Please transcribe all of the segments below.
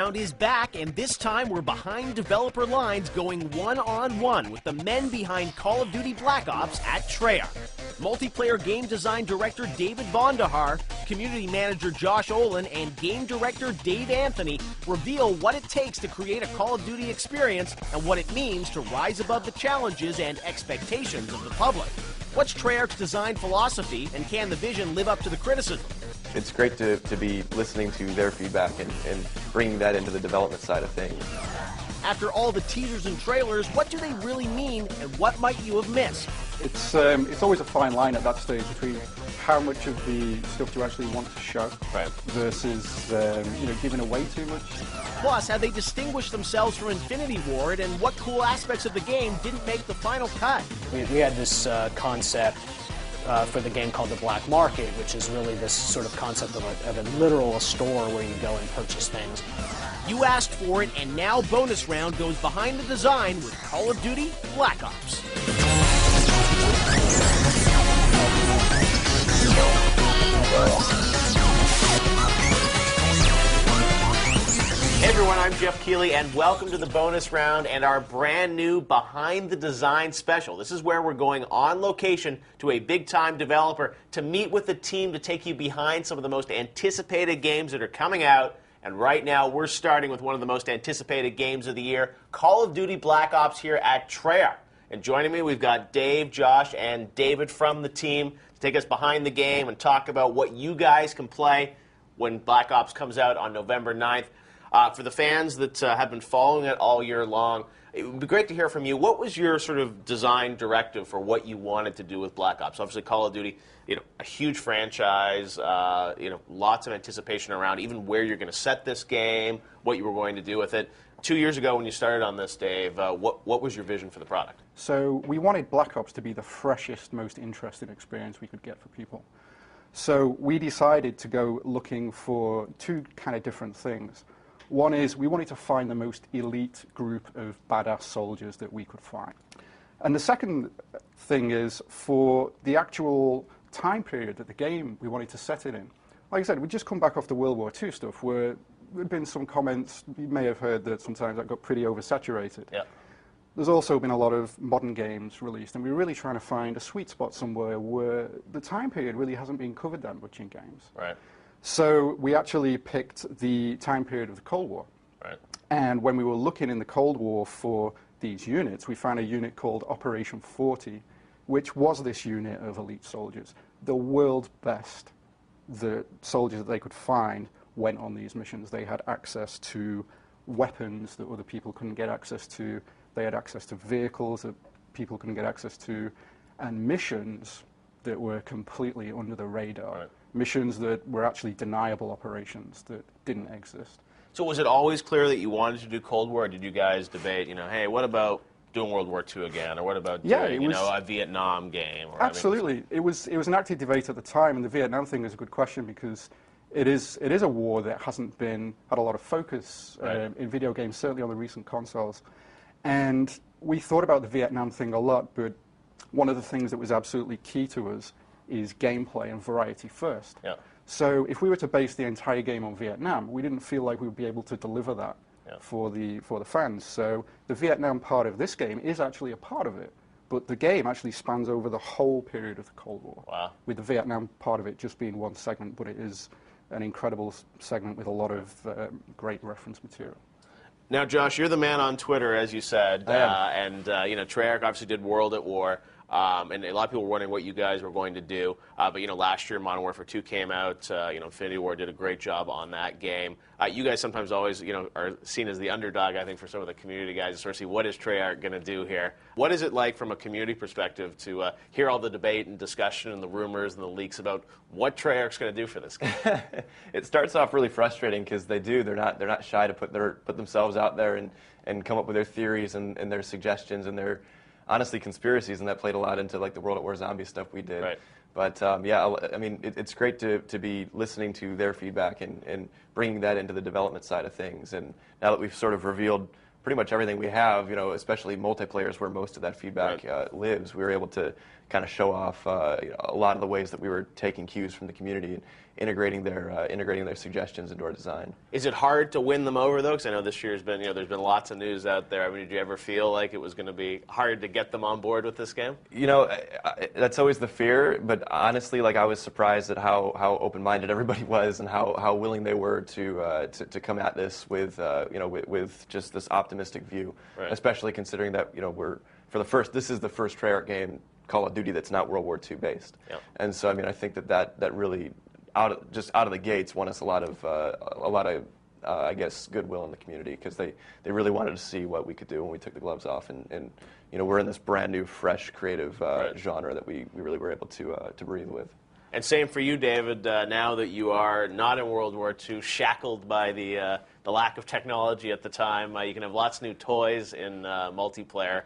round is back, and this time we're behind developer lines going one-on-one with the men behind Call of Duty Black Ops at Treyarch. Multiplayer game design director David Bondahar, community manager Josh Olin, and game director Dave Anthony reveal what it takes to create a Call of Duty experience and what it means to rise above the challenges and expectations of the public. What's Treyarch's design philosophy, and can the vision live up to the criticism? It's great to be listening to their feedback and bringing that into the development side of things. After all the teasers and trailers, what do they really mean, and what might you have missed? It's always a fine line at that stage between how much of the stuff do you actually want to show versus giving away too much. Plus, how they distinguished themselves from Infinity Ward, and what cool aspects of the game didn't make the final cut. We had this concept for the game called the Black Market, which is really this sort of concept of a literal store where you go and purchase things. You asked for it, and now Bonus Round goes behind the design with Call of Duty Black Ops. Hey everyone, I'm Jeff Keighley, and welcome to the Bonus Round and our brand new Behind the Design special. This is where we're going on location to a big-time developer to meet with the team to take you behind some of the most anticipated games that are coming out. And right now, we're starting with one of the most anticipated games of the year, Call of Duty Black Ops here at Treyarch. And joining me, we've got Dave, Josh, and David from the team to take us behind the game and talk about what you guys can play when Black Ops comes out on November 9th. For the fans that have been following it all year long, it would be great to hear from you. What was your sort of design directive for what you wanted to do with Black Ops? Obviously, Call of Duty, a huge franchise, lots of anticipation around even where you're going to set this game, what you were going to do with it. 2 years ago when you started on this, Dave, what was your vision for the product? So we wanted Black Ops to be the freshest, most interesting experience we could get for people. So we decided to go looking for two kind of different things. One is we wanted to find the most elite group of badass soldiers that we could find. And the second thing is for the actual time period that the game we wanted to set it in. Like I said, we just come back off the World War II stuff where there have been some comments, you may have heard that sometimes that got pretty oversaturated. Yeah. There's also been a lot of modern games released, and we're really trying to find a sweet spot somewhere where the time period really hasn't been covered that much in games. Right. So we actually picked the time period of the Cold War. Right. And when we were looking in the Cold War for these units, we found a unit called Operation 40, which was this unit of elite soldiers. The world's best. The soldiers that they could find went on these missions. They had access to weapons that other people couldn't get access to. They had access to vehicles that people couldn't get access to, and missions that were completely under the radar. Right. Missions that were actually deniable operations that didn't exist. So was it always clear that you wanted to do Cold War, or did you guys debate, hey, what about doing World War II again, or what about doing, a Vietnam game? Or absolutely. It was an active debate at the time, and the Vietnam thing is a good question because it is a war that hasn't had a lot of focus in video games, certainly on the recent consoles. And we thought about the Vietnam thing a lot, but one of the things that was absolutely key to us is gameplay and variety first. Yeah. So if we were to base the entire game on Vietnam, we didn't feel like we would be able to deliver that for the fans. So the Vietnam part of this game is actually a part of it, but the game actually spans over the whole period of the Cold War. Wow. With the Vietnam part of it just being one segment, but it is an incredible segment with a lot of great reference material. Now, Josh, you're the man on Twitter, as you said, and Treyarch obviously did World at War. And a lot of people were wondering what you guys were going to do. But, last year Modern Warfare 2 came out. Infinity Ward did a great job on that game. You guys sometimes always, are seen as the underdog, I think, for some of the community guys to sort of see what is Treyarch going to do here. What is it like from a community perspective to hear all the debate and discussion and the rumors and the leaks about what Treyarch's going to do for this game? It starts off really frustrating because they're not shy to put themselves out there and come up with their theories and their suggestions and their honestly conspiracies, and that played a lot into like the World at War Zombie stuff we did. Right. But it's great to be listening to their feedback and bringing that into the development side of things. And now that we've sort of revealed pretty much everything we have, especially multiplayer is where most of that feedback lives. We were able to kind of show off a lot of the ways that we were taking cues from the community and integrating their suggestions into our design. Is it hard to win them over, though? Because I know this year's been, there's been lots of news out there. I mean, did you ever feel like it was going to be hard to get them on board with this game? That's always the fear, but honestly, I was surprised at how open-minded everybody was and how willing they were to come at this with just this optimistic view, especially considering that this is the first Treyarch game, Call of Duty, that's not World War II based. Yep. And so I think that really out of the gates won us a lot of I guess goodwill in the community, because they really wanted to see what we could do when we took the gloves off, and we're in this brand new, fresh, creative genre that we really were able to breathe with. And same for you, David. Now that you are not in World War II, shackled by the lack of technology at the time, you can have lots of new toys in multiplayer.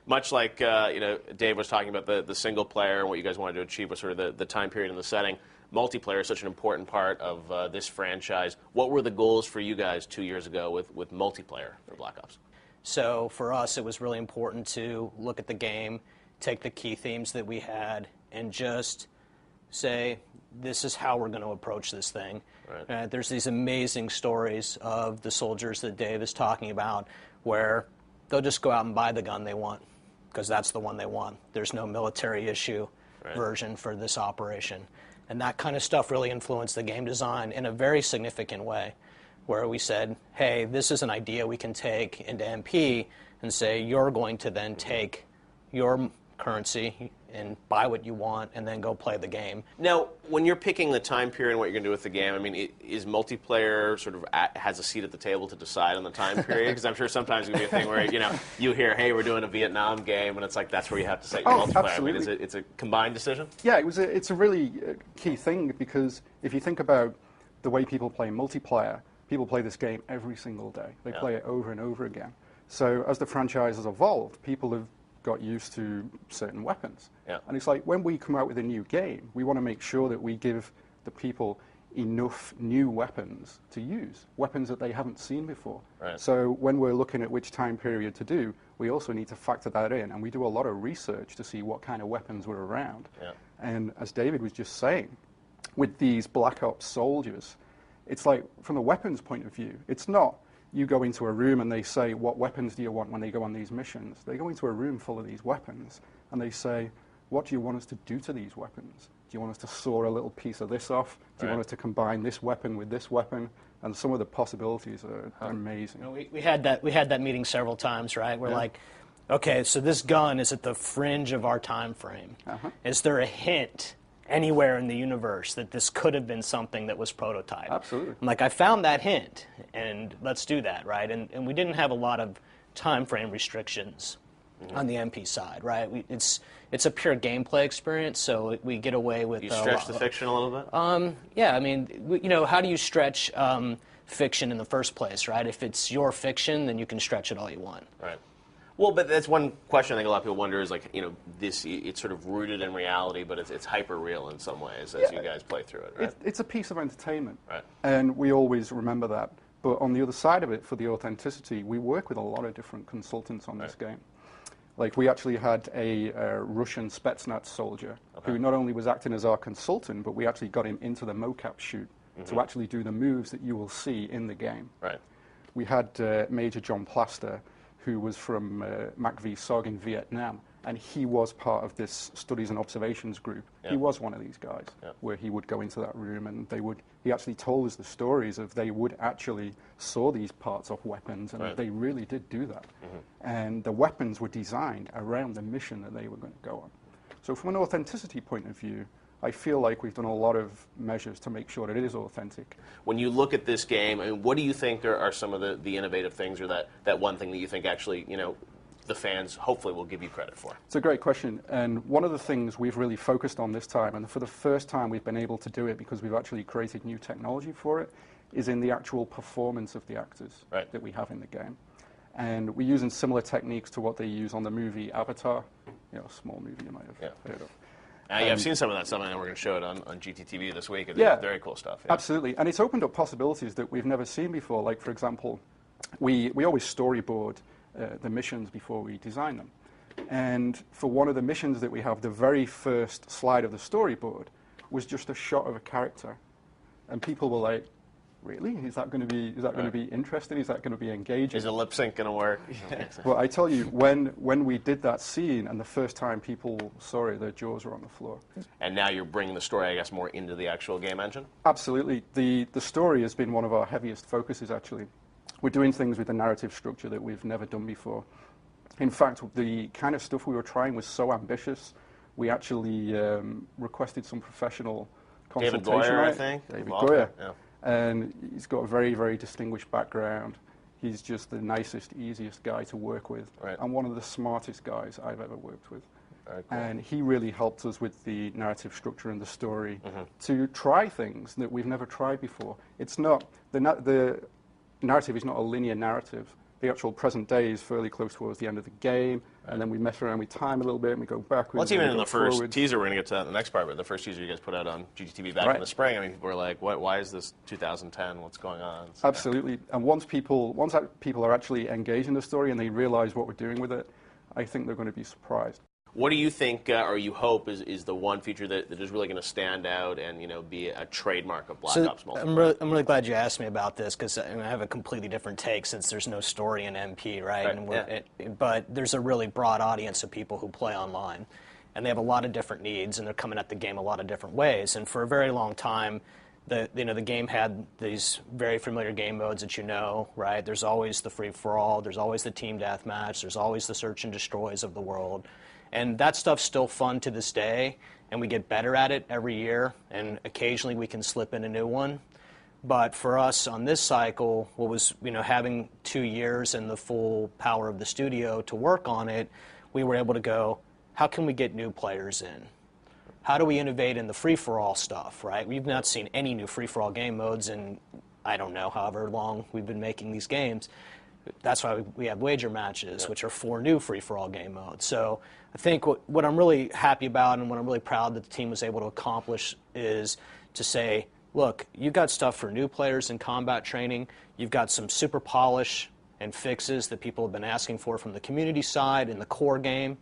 Much like Dave was talking about the single player and what you guys wanted to achieve was sort of the time period and the setting. Multiplayer is such an important part of this franchise. What were the goals for you guys 2 years ago with multiplayer for Black Ops? So for us, it was really important to look at the game, take the key themes that we had, and just say, this is how we're going to approach this thing. Right. There's these amazing stories of the soldiers that Dave is talking about where they'll just go out and buy the gun they want because that's the one they want. There's no military issue version for this operation. And that kind of stuff really influenced the game design in a very significant way, where we said, hey, this is an idea we can take into MP and say, you're going to then take your currency and buy what you want and then go play the game. Now, when you're picking the time period and what you're going to do with the game, I mean, is multiplayer sort of has a seat at the table to decide on the time period? Because I'm sure sometimes it can be a thing where, you hear, hey, we're doing a Vietnam game, and it's like that's where you have to set your multiplayer. Absolutely. I mean, it's a combined decision? Yeah, it's a really key thing, because if you think about the way people play multiplayer, people play this game every single day. They play it over and over again. So as the franchise has evolved, people have got used to certain weapons. Yeah. And it's like when we come out with a new game, we want to make sure that we give the people enough new weapons to use, weapons that they haven't seen before. Right. So when we're looking at which time period to do, we also need to factor that in, and we do a lot of research to see what kind of weapons were around. Yeah. And as David was just saying, with these Black Ops soldiers, it's like, from the weapons point of view, it's not you go into a room and they say, what weapons do you want when they go on these missions? They go into a room full of these weapons and they say, what do you want us to do to these weapons? Do you want us to saw a little piece of this off? Do you want us to combine this weapon with this weapon? And some of the possibilities are amazing. We had that meeting several times, right? We're like, okay, so this gun is at the fringe of our time frame. Is there a hint anywhere in the universe that this could have been something that was prototyped? Absolutely. I'm like, I found that hint, and let's do that, right? And we didn't have a lot of time frame restrictions on the MP side, right? It's a pure gameplay experience, so we get away with. You stretch the fiction a little bit. Yeah, I mean, how do you stretch fiction in the first place, right? If it's your fiction, then you can stretch it all you want. Right. Well, but that's one question I think a lot of people wonder is, like, it's sort of rooted in reality, but it's hyper real in some ways as you guys play through it, right? It's a piece of entertainment, right? And we always remember that. But on the other side of it, for the authenticity, we work with a lot of different consultants on this game. Like, we actually had a Russian Spetsnaz soldier who not only was acting as our consultant, but we actually got him into the mocap shoot to actually do the moves that you will see in the game. Right. We had Major John Plaster, who was from MACV-SOG in Vietnam, and he was part of this studies and observations group. He was one of these guys, where he would go into that room and he actually told us the stories of they would actually saw these parts of weapons, and they really did do that. And the weapons were designed around the mission that they were going to go on. So from an authenticity point of view, I feel like we've done a lot of measures to make sure that it is authentic. When you look at this game, I mean, what do you think are some of the innovative things, or that one thing that you think actually, the fans hopefully will give you credit for? It's a great question, and one of the things we've really focused on this time, and for the first time we've been able to do it because we've actually created new technology for it, is in the actual performance of the actors that we have in the game. And we're using similar techniques to what they use on the movie Avatar, a small movie you might have heard of. I've seen some of that stuff, and we're going to show it on GTTV this week. It's very cool stuff. Absolutely. And it's opened up possibilities that we've never seen before. Like, for example, we always storyboard the missions before we design them. And for one of the missions that we have, the very first slide of the storyboard was just a shot of a character. And people were like, really? Is that going to be interesting? Is that going to be engaging? Is the lip sync going to work? Well, I tell you, when we did that scene and the first time people saw it, their jaws were on the floor. And now you're bringing the story, I guess, more into the actual game engine? Absolutely. The story has been one of our heaviest focuses, actually. We're doing things with the narrative structure that we've never done before. In fact, the kind of stuff we were trying was so ambitious, we actually requested some professional consultation. David Goyer, on it. I think? David Involved, Goyer. yeah. And he's got a very, very distinguished background. He's just the nicest, easiest guy to work with, right. and one of the smartest guys I've ever worked with. Very cool. And he really helped us with the narrative structure and the story to try things that we've never tried before. It's not, the narrative is not a linear narrative. The actual present day is fairly close towards the end of the game, and then we mess around with time a little bit, and we go backwards. Well, it's even and in we the go first forwards. teaser. We're going to get to that in the next part, but the first teaser you guys put out on GGTV back in the spring, I mean, people were like, why is this 2010? What's going on? So, Absolutely. And once people are actually engaged in the story and they realize what we're doing with it, I think they're going to be surprised. What do you think, or you hope, is the one feature that is really going to stand out and be a trademark of Black Ops Multiplayer? I'm really glad you asked me about this, because I have a completely different take since there's no story in MP, right? And but there's a really broad audience of people who play online, and they have a lot of different needs, and they're coming at the game a lot of different ways. And for a very long time, the game had these very familiar game modes that right? There's always the free-for-all, there's always the team deathmatch, there's always the search and destroys of the world. And that stuff's still fun to this day, and we get better at it every year, and occasionally we can slip in a new one. But for us on this cycle, what was having 2 years and the full power of the studio to work on it, we were able to go, how can we get new players in? How do we innovate in the free-for-all stuff, right? We've not seen any new free-for-all game modes in, I don't know, however long we've been making these games. That's why we have wager matches, which are 4 new free-for-all game modes. So I think what I'm really happy about and what I'm really proud that the team was able to accomplish is to say, look, you've got stuff for new players in combat training. You've got some super polish and fixes that people have been asking for from the community side in the core game.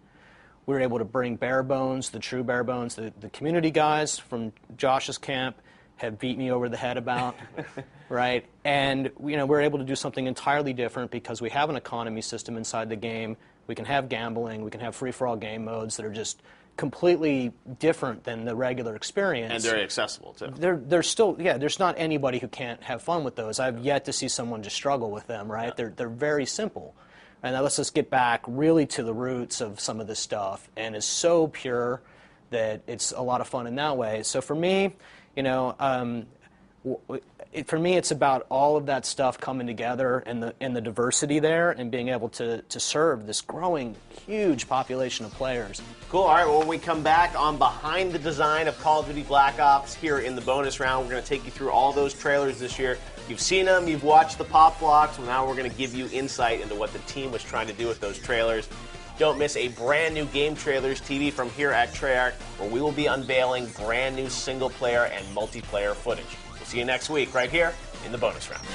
We were able to bring bare bones, the true bare bones, the community guys from Josh's camp have beat me over the head about, right? And we're able to do something entirely different because we have an economy system inside the game. We can have gambling. We can have free-for-all game modes that are just completely different than the regular experience. And very accessible, too. They're still, there's not anybody who can't have fun with those. I've yet to see someone just struggle with them, right? Yeah. They're very simple. And now let's just get back really to the roots of some of this stuff. And it's so pure that it's a lot of fun in that way. So for me, for me, it's about all of that stuff coming together and the diversity there and being able to serve this growing, huge population of players. Cool. All right, well, when we come back on Behind the Design of Call of Duty Black Ops here in the bonus round, we're going to take you through all those trailers this year. You've seen them, you've watched the pop blocks, well, now we're going to give you insight into what the team was trying to do with those trailers. Don't miss a brand new Game Trailers TV from here at Treyarch, where we will be unveiling brand new single-player and multiplayer footage. We'll see you next week right here in the bonus round.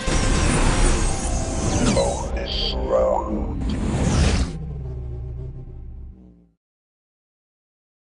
Bonus round.